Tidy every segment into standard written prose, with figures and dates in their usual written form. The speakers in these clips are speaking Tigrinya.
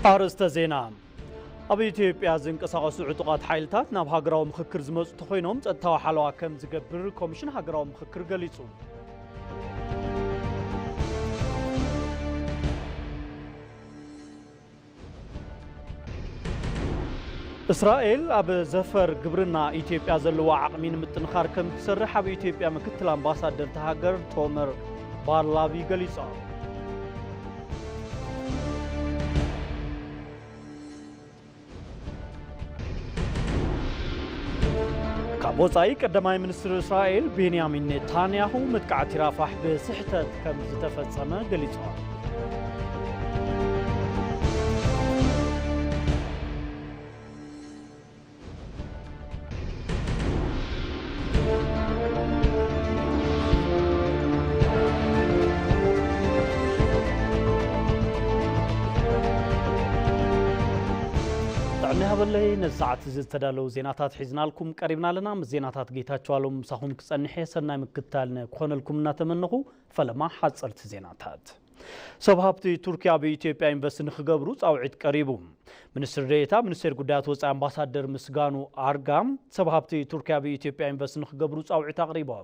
أرسط زينا أبي إثيوبيا زنقساقسو عطقات حيلتات ناب هاغراو مخكر زمص تخوينوم ጸጥታው ሓለዋ ከም ዝገብር ኮሚሽን ሃገራዊ ምክክር ገሊጹ إسرائيل أب زفر جبرنا إثيوبيا زلوا عقمين متنخار كم تسرح أب إثيوبيا مكتل أمباسادر تهاجر تومر بارلافي جليسا كابوزاي قدماي منستر إسرائيل بنيامين نتانياهو متقعت رافح بسحتة كم زتفصمه جليسا هبلي نساعت زتدالو زيناتات حزنا لكم قريبنا لنا مزيناتات جيتاچو علوم ساهم كصنحي سناي مكتالنا كونلكم ناتمنخو فلما حصلت زيناتات سبابتي تركيا بإثيوبيا إنفستن خغبرو صاوعت قريبو منستر ديتا منستر غدات وص امباسادر مسغانو ارغام سبابتي تركيا بإثيوبيا إنفستن خغبرو صاوعت تقريبا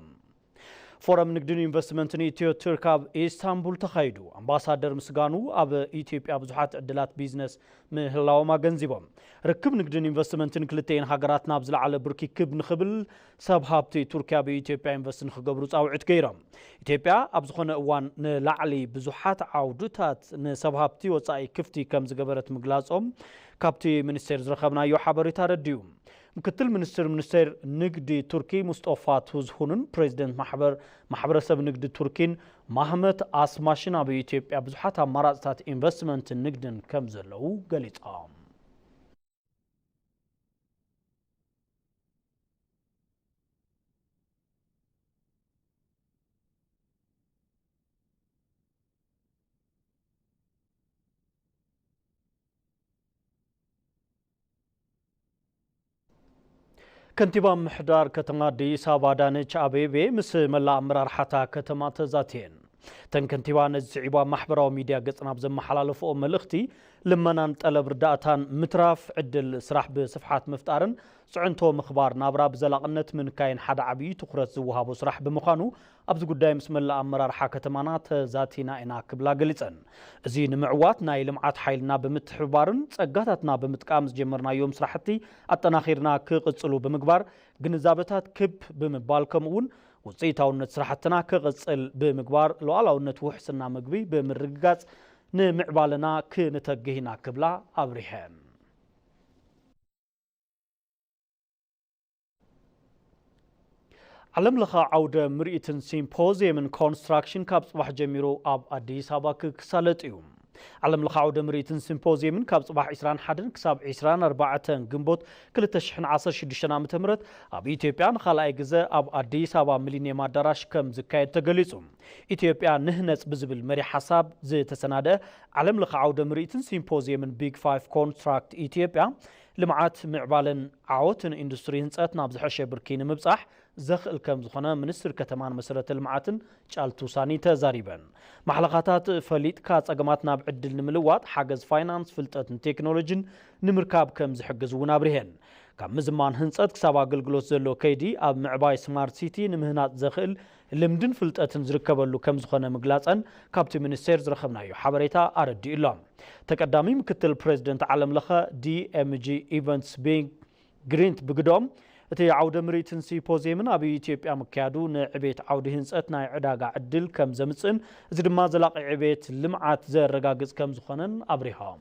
فورم نقدن إنفستمنت إثيو تركاب إسطنبول تخايدو أمباسادر مسغانو أب إثيوبيا بزحات عدلات بيزنس مهلاو ما گنزيبم ركب نقدن إنفستمنت كلتين هاجرات نابزل على بركي كب نخبل سبهابتي تركيا بإثيوبيا إنفستن خغبرو صاوعت كيرم إثيوبيا أبزخونه وان نلعلي بزحات عودتات نسبهابتي وصاي كفتي كم زغبرت مغلاصوم كابتي منستر زرخبنا يو حبريتا رديو مكتل منستر نقدي تركي مصطفى توزهونن بريزيدنت محبرسب نقدي تركين محمد اسماشنا بإثيوبيا بزحات اماراتات انفستمنت نقدن كم زلو قليطام كنتيبا محدار كتما أديس أبا دانش أبيبي مس ملا أمرار حتا كتما تزاتين تن كنتيبا نزعيبا محبرا وميديا قصنا بزم حلال فوق ملختي لما ننتقلب رداءتان متراف عدل سراح بصفحات مفتارن سعنتو مخبار نابرا بزلاقنت من كاين حدا عبي تخرج زوهابو سراح بمخانو أبز قداي مسم الله أمرار حاكتمانات ذاتينا إنا كبلا قليتن زي نمعوات ناي لمعات حيلنا بمتحبارن تسقاتاتنا بمتقامز جمرنا يوم سراحتي التناخيرنا كقصلو بمقبار جنزابتات كب بمبالكمون وصيتاونت سراحتنا كقصل بمقبار لوعلاونت وحسنا مقبي بمرقات نمعبالنا كنتقهنا كبلا أبريهان علم لخا عودة مرئتن سيمبوزيوم من كونستراكشن كاب صباح جميرو أب أديس أبا كسالت يوم علم لخا عودة مرئتن سيمبوزيوم من كاب صباح عسران حدن كساب عسران 4 جنبوت كل تشحن 10 شنا متمرت أب إثيوبيا خلاء جزء أب أديس أبا ملينيوم دراش كم زكاية تجلسهم إثيوبيا نهنس بزبل مري حساب زي تسناده علم لخا عودة مرئتن سيمبوزيوم من بيج 5 كونتراكت إثيوبيا لمعات معبالن عوتن اندستري هنصاتنا بزحشه بركين مبصح زخل كم زخنا منستر كتمان مسرة المعاتن شالتو ساني تزاريبن محلقاتات فليت كات اقاماتنا بعدل نملوات حاجز فاينانس فلتات تكنولوجين نمركاب كم زحجزونا برهن كم زمان هنصات كسابا قلقلوت زلو كيدي اب معباي سمارت سيتي نمهنات زخل لمدن فلتاتن زركبلو كم زخنا مقلاصن كابتي منستر زرخبنايو حبريتا اردي إلام تقدامي مكتل بريزيدنت عالم لخا دي ام جي ايفنتس بين جرينت بقدوم اتي عودة مريتن سيمبوزيوم ابي إثيوبيا مكيادو نعبيت عودة هنصات ناي عداقا عدل كم زمصن زي دما زلاقي عبيت لمعات زرقاقز كم زخنن ابريهام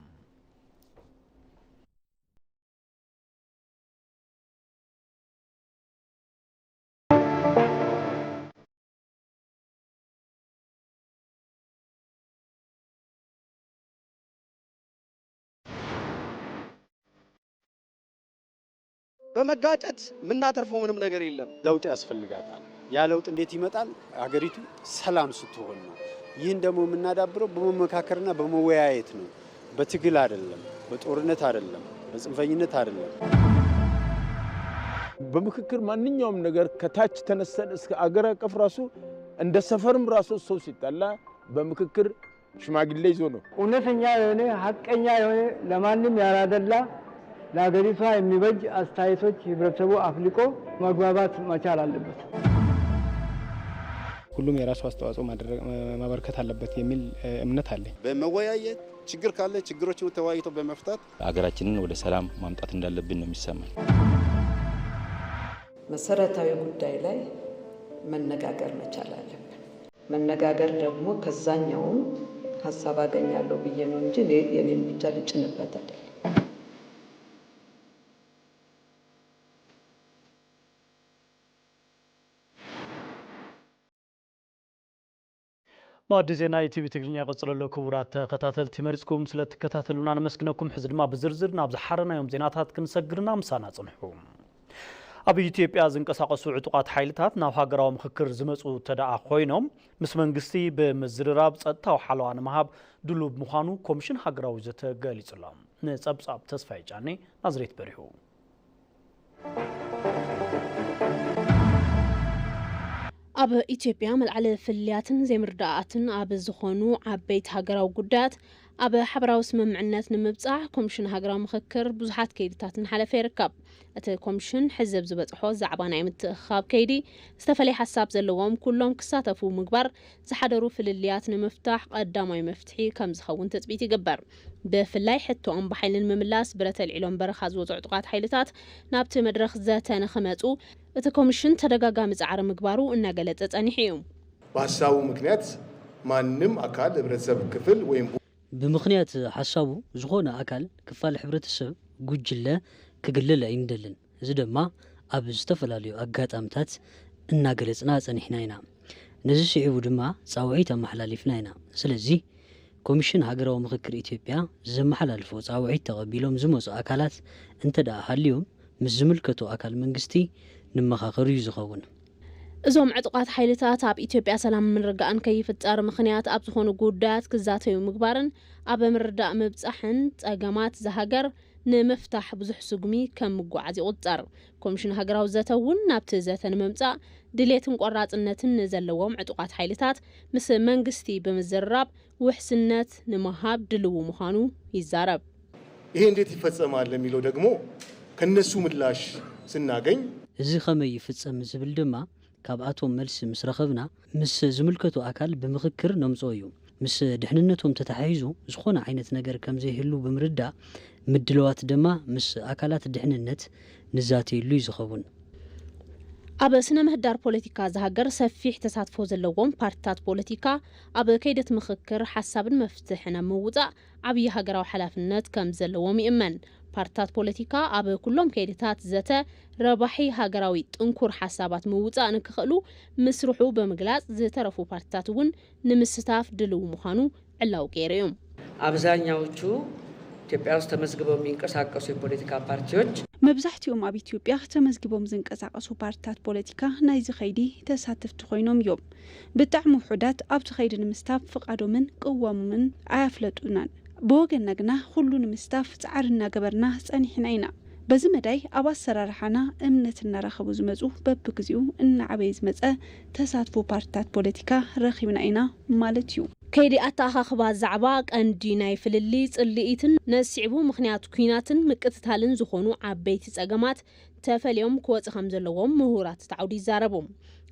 በመጋጨት ምናተርፈው ምንም ነገር የለም ለውጥ ያስፈልጋታል ያ ለውጥ እንዴት ይመጣል ሀገሪቱ ሰላም ስትሆን ነው ይህን ደግሞ የምናዳብረው በመመካከርና በመወያየት ነው በትግል አይደለም በጦርነት አይደለም በጽንፈኝነት አይደለም በምክክር ማንኛውም ነገር ከታች ተነስተን እስከ አገር አቀፍ ራሱ እንደ ሰፈርም ራሱ ሰው ሲጣላ በምክክር ሽማግሌ ይዞ ነው። እውነተኛ የሆነ ሀቀኛ የሆነ ለማንም ያላደላ ለሀገሪቷ የሚበጅ አስተያየቶች ህብረተሰቡ አፍልቆ መግባባት መቻል አለበት። ሁሉም የራሱ አስተዋጽኦ ማበርከት አለበት የሚል እምነት አለኝ። በመወያየት ችግር ካለ ችግሮችን ተወያይቶ በመፍታት አገራችንን ወደ ሰላም ማምጣት እንዳለብን ነው የሚሰማኝ። መሰረታዊ ጉዳይ ላይ መነጋገር መቻል አለብን። መነጋገር ደግሞ ከዛኛው ሀሳብ አገኛለሁ ብዬ ነው እንጂ የኔን ብቻ ልጭንበት አይደለም። ማዕድ ዜና ኢቲቪ ትግርኛ ቀጽለሎ ክቡራት ተከታተልቲ መሪጽኩም ስለተከታተሉና ነመስግነኩም ሕዚ ድማ ብዝርዝር ናብ ዝሓረናዮም ዜናታት ክንሰግርና ምሳና ጽንሑ። ኣብ ኢትዮጵያ ዝንቀሳቀሱ ዕጡቃት ሓይልታት ናብ ሃገራዊ ምክክር ዝመጹ ተዳኣ ኮይኖም ምስ መንግስቲ ብምዝርራብ ጸጥታዊ ሓለዋ ንምሃብ ድሉብ ምዃኑ ኮሚሽን ሃገራዊ ዘተ ገሊጹሎም። ንጸብጻብ ተስፋይ ጫኔ ናዝሬት በሪሁ ኣብ ኢትዮጵያ መልዓለ ፍልያትን ዘይምርዳእትን ኣብ ዝኾኑ ዓበይቲ ሃገራዊ ጉዳያት ኣብ ሓበራዊ ስምምዕነት ንምብጻሕ ኮሚሽን ሃገራዊ ምክክር ብዙሓት ከይድታትን ሓለፈ ይርከብ። እቲ ኮሚሽን ሕዘብ ዝበጽሖ ዛዕባ ናይ ምትእኽኻብ ከይዲ ዝተፈለየ ሓሳብ ዘለዎም ኩሎም ክሳተፉ ምግባር ዝሓደሩ ፍልልያት ንምፍታሕ ቀዳማይ መፍትሒ ከም ዝኸውን ተጽቢት ይግበር። ብፍላይ ሕቶኦም ብሓይልን ምምላስ ብረት ኣልዒሎም በረኻ ዝወፁ ዕጡቃት ሓይልታት ናብቲ መድረኽ ዘተ ንኽመጹ እቲ ኮሚሽን ተደጋጋሚ ጻዕሪ ምግባሩ እናገለጸ ጸኒሑ እዩ። በሀሳቡ ምክንያት ማንም አካል ህብረተሰብ ክፍል ወይም ብምክንያት ሓሳቡ ዝኾነ ኣካል ክፋል ሕብረተሰብ ጉጅለ ክግለል ኣይንደልን። እዚ ድማ ኣብ ዝተፈላለዩ ኣጋጣሚታት እናገለጽና ጸኒሕና ኢና። ነዚ ስዒቡ ድማ ጻውዒት ኣመሓላሊፍና ኢና። ስለዚ ኮሚሽን ሃገራዊ ምክክር ኢትዮጵያ ዘመሓላልፎ ጻውዒት ተቐቢሎም ዝመፁ ኣካላት እንተደኣ ሃልዮም ምስ ዝምልከቱ ኣካል መንግስቲ ንመኻኸሩ እዩ ዝኸውን። እዞም ዕጡቃት ሓይልታት ኣብ ኢትዮጵያ ሰላም ምርጋእን ከይፍጠር ምክንያት ኣብ ዝኾኑ ጉዳያት ክዛተዩ ምግባርን ኣብ ምርዳእ ምብጻሕን ጸገማት ዝሃገር ንምፍታሕ ብዙሕ ስጉሚ ከም ምጓዓዝ ይቁጸር። ኮሚሽን ሃገራዊ ዘተ እውን ናብቲ ዘተ ንምምጻእ ድሌትን ቆራጽነትን ዘለዎም ዕጡቃት ሓይልታት ምስ መንግስቲ ብምዝርራብ ውሕስነት ንምሃብ ድልው ምዃኑ ይዛረብ። ይሄ እንዴት ይፈጸማል የሚለው ደግሞ ከነሱ ምላሽ ስናገኝ እዚ ከመይ ይፍጸም ዝብል ድማ ካብኣቶም መልሲ ምስ ረኸብና ምስ ዝምልከቱ ኣካል ብምክክር ነምጽኦ እዩ። ምስ ድሕንነቶም ተታሒዙ ዝኾነ ዓይነት ነገር ከም ዘይህሉ ብምርዳእ ምድለዋት ድማ ምስ ኣካላት ድሕንነት ንዛተየሉ እዩ ዝኸውን። ኣብ ስነ ምህዳር ፖለቲካ ዝሃገር ሰፊሕ ተሳትፎ ዘለዎም ፓርቲታት ፖለቲካ ኣብ ከይደት ምክክር ሓሳብን መፍትሕን ምውጻእ ዓብዪ ሃገራዊ ሓላፍነት ከም ዘለዎም ይእመን። ፓርቲታት ፖለቲካ ኣብ ኩሎም ከይድታት ዘተ ረባሒ ሃገራዊ ጥንኩር ሓሳባት ምውጻእ ንክኽእሉ ምስርሑ ብምግላጽ ዝተረፉ ፓርቲታት እውን ንምስታፍ ድልው ምዃኑ ዕላው ገይሩ እዩ። አብዛኛዎቹ ኢትዮጵያ ውስጥ ተመዝግበው የሚንቀሳቀሱ የፖለቲካ ፓርቲዎች መብዛሕትኦም ኣብ ኢትዮጵያ ተመዝግቦም ዝንቀሳቀሱ ፓርቲታት ፖለቲካ ናይዚ ኸይዲ ተሳተፍቲ ኮይኖም እዮም። ብጣዕሚ ውሑዳት ኣብቲ ኸይዲ ንምስታፍ ፍቃዶምን ቅዋሞምን ኣያፍለጡናን። ብወገንና ግና ኩሉ ንምስታፍ ጻዕሪ እናገበርና ጸኒሕና ኢና። በዚ መዳይ ኣብ ኣሰራርሓና እምነት እናረኸቡ ዝመፁ በብግዚኡ እናዓበየ ዝመፀ ተሳትፎ ፓርቲታት ፖለቲካ ረኺብና ኢና ማለት እዩ። ከይዲ ኣተኣኻኽባ ዛዕባ ቀንዲ ናይ ፍልሊ ጽልኢትን ነሲዕቡ ምክንያት ኩናትን ምቅትታልን ዝኾኑ ዓበይቲ ጸገማት ተፈልዮም ክወጽእ ከም ዘለዎም ምሁራት ተዓውዲ ይዛረቡ።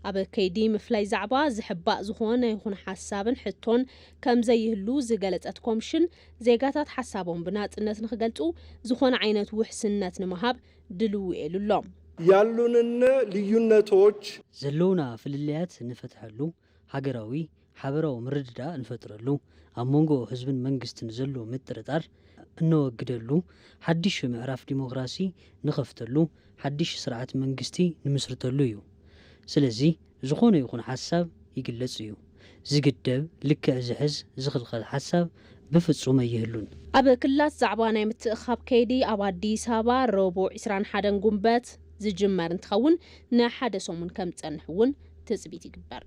ኣብ ከይዲ ምፍላይ ዛዕባ ዝሕባእ ዝኾነ ይኹን ሓሳብን ሕቶን ከም ዘይህሉ ዝገለጸት ኮሚሽን ዜጋታት ሓሳቦም ብናጽነት ንኽገልጹ ዝኾነ ዓይነት ውሕስነት ንምሃብ ድልው የሉሎም። ያሉንን ልዩነቶች ዘለውና ፍልልያት ንፈትሐሉ ሃገራዊ ሓበራዊ ምርድዳእ ንፈጥረሉ ኣብ መንጎ ህዝብን መንግስትን ዘሎ ምጥርጣር እንወግደሉ ሓድሽ ምዕራፍ ዲሞክራሲ ንኸፍተሉ ሓድሽ ስርዓት መንግስቲ ንምስርተሉ እዩ። ስለዚ ዝኾነ ይኹን ሓሳብ ይግለጽ እዩ። ዝግደብ ልክዕ ዝሕዝ ዝኽልኸል ሓሳብ ብፍጹም ኣይህሉን። ኣብ ክልላት ዛዕባ ናይ ምትእኻብ ከይዲ ኣብ ኣዲስ ኣበባ ረቡዕ 21 ጉንበት ዝጅመር እንትኸውን ንሓደ ሰሙን ከም ጸንሕ እውን ትጽቢት ይግበር።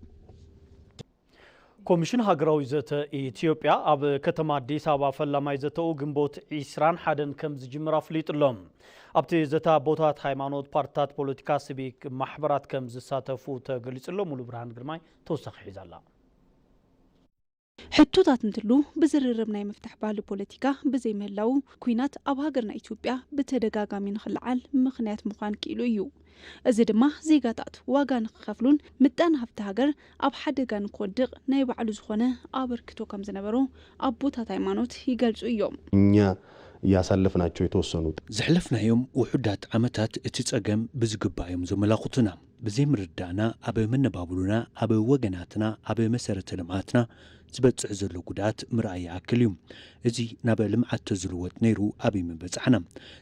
ኮሚሽን ሃገራዊ ዘተ ኢትዮጵያ ኣብ ከተማ አዲስ ኣበባ ፈላማይ ዘተኡ ግንቦት 21 ከም ዝጅምር ኣፍሊጡሎም። ኣብቲ ዘታ ቦታት ሃይማኖት፣ ፓርቲታት ፖለቲካ፣ ሲቪክ ማሕበራት ከም ዝሳተፉ ተገሊጹሎም። ሙሉ ብርሃን ግርማይ ተወሳኺ ሒዛላ። ሕቶታት እንትሉ ብዝርርብ ናይ መፍትሕ ባህሊ ፖለቲካ ብዘይ ምህላው ኩናት ኣብ ሃገርና ኢትዮጵያ ብተደጋጋሚ ንኽልዓል ምኽንያት ምዃን ክኢሉ እዩ እዚ ድማ ዜጋታት ዋጋ ንኽኸፍሉን ምጣን ሃብቲ ሃገር ኣብ ሓደጋ ንክወድቕ ናይ ባዕሉ ዝኾነ ኣበርክቶ ከም ዝነበሩ ኣቦታት ሃይማኖት ይገልጹ እዮም እኛ ያሳለፍናቸው የተወሰኑት ዝሕለፍናዮም ውሑዳት ዓመታት እቲ ጸገም ብዝግባዮም ዘመላኽቱና ብዘይ ምርዳእና ኣብ መነባብሉና ኣብ ወገናትና ኣብ መሰረተ ልምዓትና ዝበጽሕ ዘሎ ጉዳት ምርኣይ ይኣክል እዩ እዚ ናብ ልምዓት ተዝልወጥ ነይሩ ኣብይ ምበጽሕና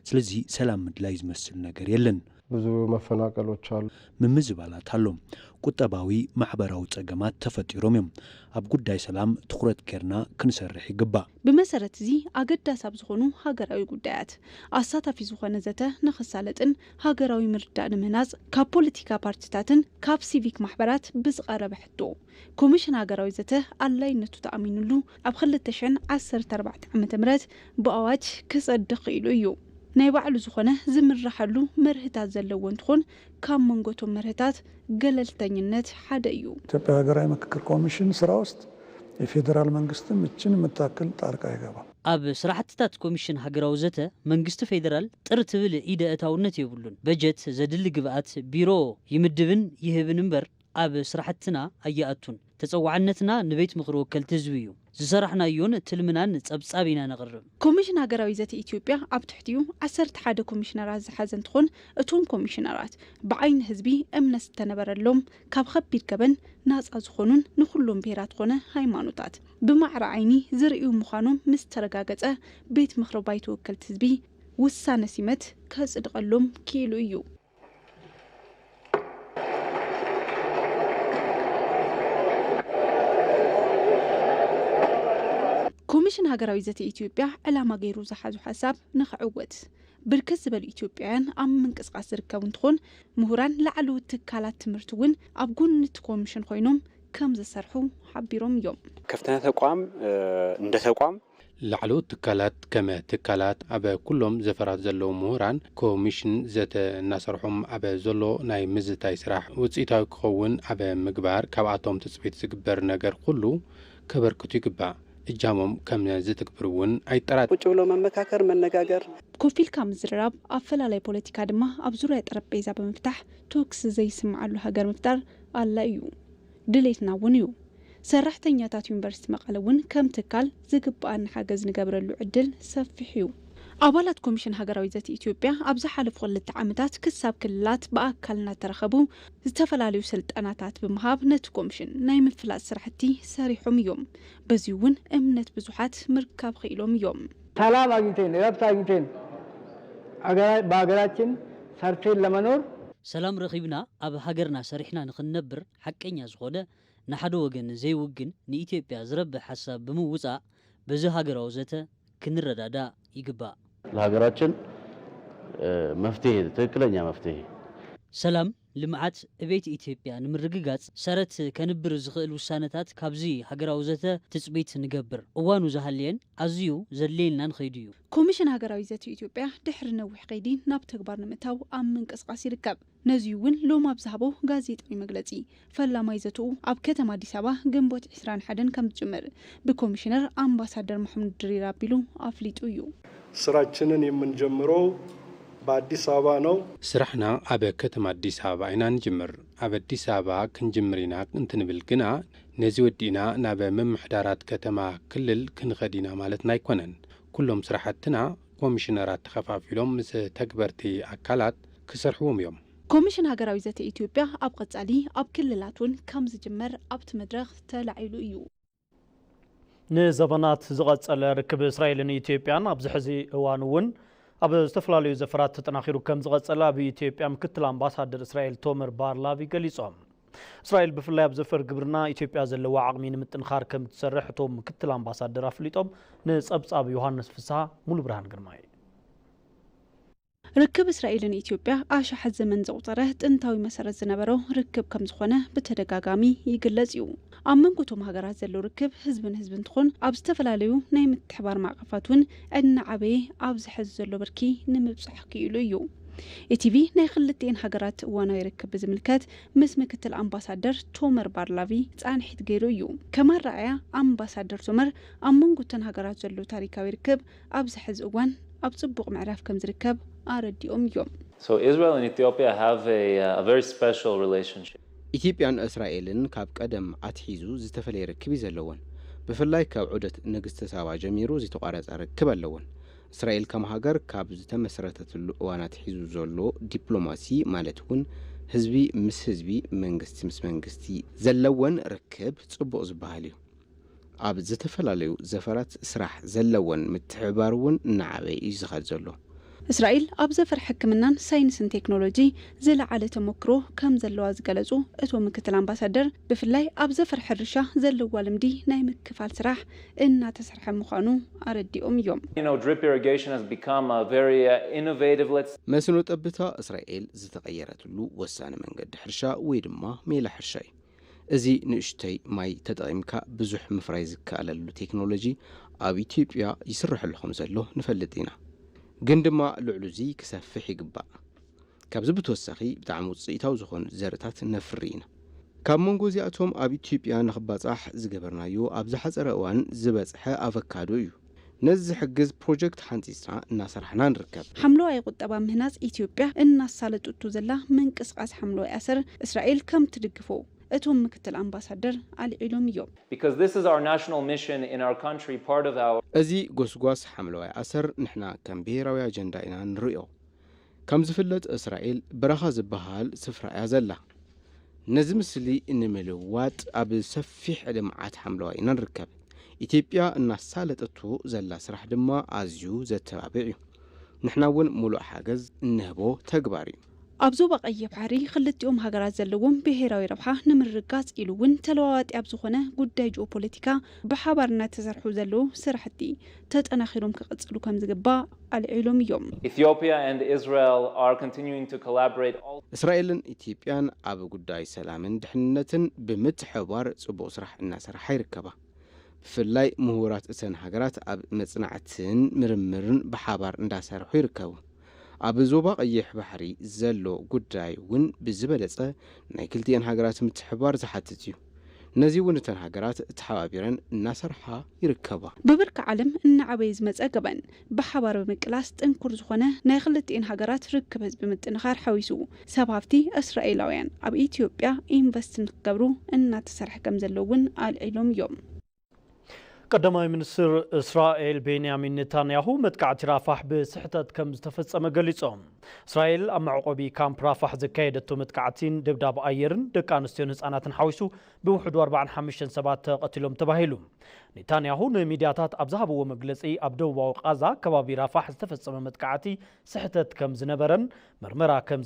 ስለዚ ሰላም ምድላይ ዝመስል ነገር የለን ብዙ መፈናቀሎች አሉ ምምዝባላት አሉ ቁጠባዊ ማሕበራዊ ጸገማት ተፈጢሮም እዮም ኣብ ጉዳይ ሰላም ትኩረት ጌርና ክንሰርሕ ይግባእ ብመሰረት እዚ ኣገዳሲ ኣብ ዝኾኑ ሃገራዊ ጉዳያት ኣሳታፊ ዝኾነ ዘተ ንኽሳለጥን ሃገራዊ ምርዳእ ንምህናጽ ካብ ፖለቲካ ፓርቲታትን ካብ ሲቪክ ማሕበራት ብዝቐረበ ሕቶ ኮሚሽን ሃገራዊ ዘተ ኣድላይነቱ ተኣሚኑሉ ኣብ 2014 ዓ.ም ብኣዋጅ ክጸድቕ ኢሉ እዩ ናይ ባዕሉ ዝኾነ ዝምራሐሉ መርህታት ዘለዎ እንትኾን ካብ መንጎቶም መርህታት ገለልተኝነት ሓደ እዩ ኢትዮጵያ ሀገራዊ ምክክር ኮሚሽን ስራ ውስጥ የፌዴራል መንግስትም እችን የምታክል ጣልቃ አይገባም ኣብ ስራሕትታት ኮሚሽን ሃገራዊ ዘተ መንግስቲ ፌደራል ጥር ትብል ኢደ እታውነት የብሉን በጀት ዘድሊ ግብኣት ቢሮ ይምድብን ይህብን እምበር ኣብ ስራሕትና ኣያኣቱን ተጸዋዕነትና ንቤት ምክሪ ወከልቲ ህዝቢ እዩ ዝሰራሕናዮን ትልምናን ጸብጻብ ኢና ነቕርብ ኮሚሽን ሃገራዊ ዘተ ኢትዮጵያ ኣብ ትሕቲኡ 11 ኮሚሽነራት ዝሓዘ እንትኾን እቶም ኮሚሽነራት ብዓይኒ ህዝቢ እምነት ዝተነበረሎም ካብ ከቢድ ገበን ናጻ ዝኾኑን ንኹሎም ብሄራት ኾነ ሃይማኖታት ብማዕረ ዓይኒ ዝርእዩ ምዃኖም ምስ ተረጋገጸ ቤት ምክሪ ባይቶ ወከልቲ ህዝቢ ውሳነ ሲመት ከጽድቐሎም ክኢሉ እዩ ኮሚሽን ሃገራዊ ዘተ ኢትዮጵያ ዕላማ ገይሩ ዝሓዙ ሓሳብ ንኽዕወት ብርክት ዝበሉ ኢትዮጵያውያን ኣብ ምንቅስቃስ ዝርከቡ እንትኾን ምሁራን ላዕለዎት ትካላት ትምህርቲ እውን ኣብ ጎኒ እቲ ኮሚሽን ኮይኖም ከም ዝሰርሑ ሓቢሮም እዮም ከፍተኛ ተቋም እንደ ተቋም ላዕለዎት ትካላት ከመ ትካላት ኣብ ኩሎም ዘፈራት ዘለዉ ምሁራን ኮሚሽን ዘተ እናሰርሖም ኣብ ዘሎ ናይ ምዝታይ ስራሕ ውፅኢታዊ ክኸውን ኣብ ምግባር ካብኣቶም ትፅቢት ዝግበር ነገር ኩሉ ከበርክቱ ይግባእ እጃሞም ከም ዝትግብሩውን ኣይጠራት ቁጭ ብሎ መመካከር መነጋገር ኮፊልካ ምዝራብ ኣፈላላይ ፖለቲካ ድማ ኣብ ዙርያ ጠረጴዛ ብምፍታሕ ቶክስ ዘይስምዓሉ ሃገር ምፍጣር ኣላ እዩ ድሌትና እውን እዩ ሰራሕተኛታት ዩኒቨርሲቲ መቐለ እውን ከም ትካል ዝግባኣን ሓገዝ ንገብረሉ ዕድል ሰፊሕ እዩ ኣባላት ኮሚሽን ሃገራዊ ዘተ ኢትዮጵያ ኣብ ዝሓለፉ 2 ዓመታት ክሳብ ክልላት ብኣካል እናተረኸቡ ዝተፈላለዩ ስልጠናታት ብምሃብ ነቲ ኮሚሽን ናይ ምፍላጥ ስራሕቲ ሰሪሖም እዮም በዚ እውን እምነት ብዙሓት ምርካብ ክኢሎም እዮም ሰላም አግኝተን ረብት አግኝተን በሀገራችን ሰርተን ለመኖር ሰላም ረኺብና ኣብ ሃገርና ሰሪሕና ንኽንነብር ሓቀኛ ዝኾነ ንሓደ ወገን ዘይውግን ንኢትዮጵያ ዝረብሕ ሓሳብ ብምውፃእ በዚ ሃገራዊ ዘተ ክንረዳዳ ይግባእ ለሀገራችን መፍትሄ ትክክለኛ መፍትሄ ሰላም ልምዓት እቤት ኢትዮጵያ ንምርግጋጽ ሰረት ከንብር ዝኽእል ውሳነታት ካብዚ ሃገራዊ ዘተ ትጽቢት ንገብር እዋኑ ዝሃልየን ኣዝዩ ዘድልየልና ንኸይዱ እዩ ኮሚሽን ሃገራዊ ዘተ ኢትዮጵያ ድሕሪ ነዊሕ ከይዲ ናብ ተግባር ንምእታው ኣብ ምንቅስቃስ ይርከብ ነዚ እውን ሎም ኣብ ዝሃቦ ጋዜጣዊ መግለጺ ፈላማይ ዘትኡ ኣብ ከተማ አዲስ አበባ ግንቦት 21 ከም ዝጅምር ብኮሚሽነር አምባሳደር መሐመድ ድሪር አቢሉ አፍሊጡ እዩ ስራችንን የምንጀምረው በአዲስ አበባ ነው ስራሕና ኣብ ከተማ አዲስ አበባ ኢና ንጅምር ኣብ አዲስ አበባ ክንጅምሪና እንትንብል ግና ነዚ ወዲና ናብ መምሕዳራት ከተማ ክልል ክንኸዲና ማለት ናይኮነን ኩሎም ስራሕትና ኮሚሽነራት ተኸፋፊሎም ምስ ተግበርቲ አካላት ክሰርሕዎም እዮም ኮሚሽን ሃገራዊ ዘተ ኢትዮጵያ ኣብ ቀጻሊ ኣብ ክልላቱን ከም ዝጅመር ኣብቲ መድረኽ ተላዒሉ እዩ ንዘበናት ዝቐጸለ ርክብ እስራኤልን ኢትዮጵያን ኣብ ዝሕዚ እዋን እውን ኣብ ዝተፈላለዩ ዘፈራት ተጠናኺሩ ከም ዝቐጸለ ኣብ ኢትዮጵያ ምክትል ኣምባሳደር እስራኤል ቶመር ባርላቭ ገሊጾም እስራኤል ብፍላይ ኣብ ዘፈር ግብርና ኢትዮጵያ ዘለዋ ዓቕሚ ንምጥንኻር ከም ትሰርሕ እቶም ምክትል ኣምባሳደር ኣፍሊጦም ንጸብጻብ ዮሐንስ ፍስሓ ሙሉ ብርሃን ግርማይ ርክብ እስራኤልን ኢትዮጵያ ኣሻሓት ዘመን ዘቁጠረ ጥንታዊ መሰረት ዝነበረው ርክብ ከም ዝኾነ ብተደጋጋሚ ይግለጽ እዩ ኣብ መንጎቶም ሃገራት ዘሎ ርክብ ህዝብን እንትኾን ኣብ ዝተፈላለዩ ናይ ምትሕባር ማዕቀፋት እውን እናዓበየ ኣብ ዝሕዝ ዘሎ ብርኪ ንምብጻሕ ክኢሉ እዩ ኢቲቪ ናይ ክልቲአን ሃገራት እዋናዊ ርክብ ዝምልከት ምስ ምክትል ኣምባሳደር ቶመር ባርላቪ ጻንሒት ገይሩ እዩ ከማ ረኣያ ኣምባሳደር ቶመር ኣብ መንጎተን ሃገራት ዘሎ ታሪካዊ ርክብ ኣብ ዝሕዚ እዋን ኣብ ጽቡቕ ምዕራፍ ከም ዝርከብ ኣረዲኦም እዮም So Israel and Ethiopia have a very special relationship. ኢትዮጵያን እስራኤልን ካብ ቀደም ኣትሒዙ ዝተፈለየ ርክብ ዘለዎን ብፍላይ ካብ ዑደት ንግስተ ሳባ ጀሚሩ ዝተቋረጸ ርክብ ኣለዎን እስራኤል ከም ሃገር ካብ ዝተመስረተትሉ እዋናት ሒዙ ዘሎ ዲፕሎማሲ ማለት እውን ህዝቢ ምስ ህዝቢ መንግስቲ ምስ መንግስቲ ዘለወን ርክብ ጽቡቕ ዝበሃል እዩ ኣብ ዝተፈላለዩ ዘፈራት ስራሕ ዘለወን ምትሕብባር እውን እናዓበየ እዩ ዝኸድ ዘሎ እስራኤል ኣብ ዘፈር ሕክምናን ሳይንስን ቴክኖሎጂ ዝለዓለ ተሞክሮ ከም ዘለዋ ዝገለጹ እቶም ምክትል ኣምባሳደር ብፍላይ ኣብ ዘፈር ሕርሻ ዘለዋ ልምዲ ናይ ምክፋል ስራሕ እናተሰርሐ ምዃኑ ኣረዲኦም እዮም Drip irrigation has become a very innovative መስኖ ጠብታ እስራኤል ዝተቀየረትሉ ወሳነ መንገዲ ሕርሻ ወይ ድማ ሜላ ሕርሻ እዩ እዚ ንእሽተይ ማይ ተጠቒምካ ብዙሕ ምፍራይ ዝከኣለሉ ቴክኖሎጂ ኣብ ኢትዮጵያ ይስርሐሉ ከም ዘሎ ንፈልጥ ኢና ግን ድማ ልዕሉዚ ክሰፍሕ ይግባእ ካብዚ ብተወሳኺ ብጣዕሚ ውፅኢታዊ ዝኾኑ ዘርታት ነፍሪ ኢና ካብ መንጎ እዚኣቶም ኣብ ኢትዮጵያ ንኽባፃሕ ዝገበርናዮ ኣብ ዝሓፀረ እዋን ዝበፅሐ ኣቨካዶ እዩ ነዚ ዝሕግዝ ፕሮጀክት ሓንፂስና እናሰርሕና ንርከብ ሓምለዋይ ቁጠባ ምህናፅ ኢትዮጵያ እናሳለጥቱ ዘላ ምንቅስቃስ ሓምለዋይ ኣሰር እስራኤል ከም ትድግፎ እቶም ምክትል ኣምባሳደር ኣልዒሎም እዮም because this is our national mission in our country part of our እዚ ጎስጓስ ሓምለዋይ ኣሰር ንሕና ከም ብሄራዊ ኣጀንዳ ኢና ንሪኦ ከም ዝፍለጥ እስራኤል በረኻ ዝበሃል ስፍራ እያ ዘላ ነዚ ምስሊ ንምልዋጥ ኣብ ሰፊሕ ልምዓት ሓምለዋይ ኢና ንርከብ ኢትዮጵያ እናሳለጠቱ ዘላ ስራሕ ድማ ኣዝዩ ዘተባብዕ እዩ ንሕና እውን ሙሉእ ሓገዝ እንህቦ ተግባር እዩ ኣብ ዞባ ቀይሕ ባሕሪ ክልቲኦም ሃገራት ዘለዎም ብሄራዊ ረብሓ ንምርጋጽ ኢሉ እውን ተለዋዋጢ ኣብ ዝኾነ ጉዳይ ጂኦፖለቲካ ብሓባር እናተሰርሑ ዘለዉ ስራሕቲ ተጠናኺሮም ክቕጽሉ ከም ዝግባእ ኣልዒሎም እዮም Ethiopia and Israel are continuing to collaborate እስራኤልን ኢትዮጵያን ኣብ ጉዳይ ሰላምን ድሕንነትን ብምትሕብባር ጽቡቕ ስራሕ እናሰርሓ ይርከባ ብፍላይ ምሁራት እተን ሃገራት ኣብ መጽናዕትን ምርምርን ብሓባር እንዳሰርሑ ይርከቡ ኣብ ዞባ ቀይሕ ባሕሪ ዘሎ ጉዳይ እውን ብዝበለጸ ናይ ክልቲአን ሃገራት ምትሕብባር ዝሓትት እዩ ነዚ እውን እተን ሃገራት ተሓባቢረን እናሰርሓ ይርከባ ብብርኪ ዓለም እናዓበየ ዝመፀ ገበን ብሓባር ብምቅላስ ጥንኩር ዝኾነ ናይ ክልቲአን ሃገራት ርክብ ህዝቢ ምጥንኻር ሓዊሱ ሰብ ሃፍቲ እስራኤላውያን ኣብ ኢትዮጵያ ኢንቨስት ንክገብሩ እናተሰርሐ ከም ዘሎ እውን ኣልዒሎም እዮም ቀዳማይ ሚኒስትር እስራኤል ቤንያሚን ኔታንያሁ መጥቃዕቲ ራፋሕ ብስሕተት ከም ዝተፈጸመ ገሊጾም እስራኤል ኣብ መዕቆቢ ካምፕ ራፋሕ ዘካየደቶ መጥቃዕቲን ድብዳብ ኣየርን ደቂ ኣንስትዮን ህጻናትን ሓዊሱ ብውሕዱ 45 ሰባት ተቐቲሎም ተባሂሉ ኔታንያሁ ንሚድያታት ኣብ ዝሃብዎ መግለጺ ኣብ ደቡባዊ ቃዛ ከባቢ ራፋሕ ዝተፈጸመ መጥቃዕቲ ስሕተት ከም ዝነበረን መርመራ ከም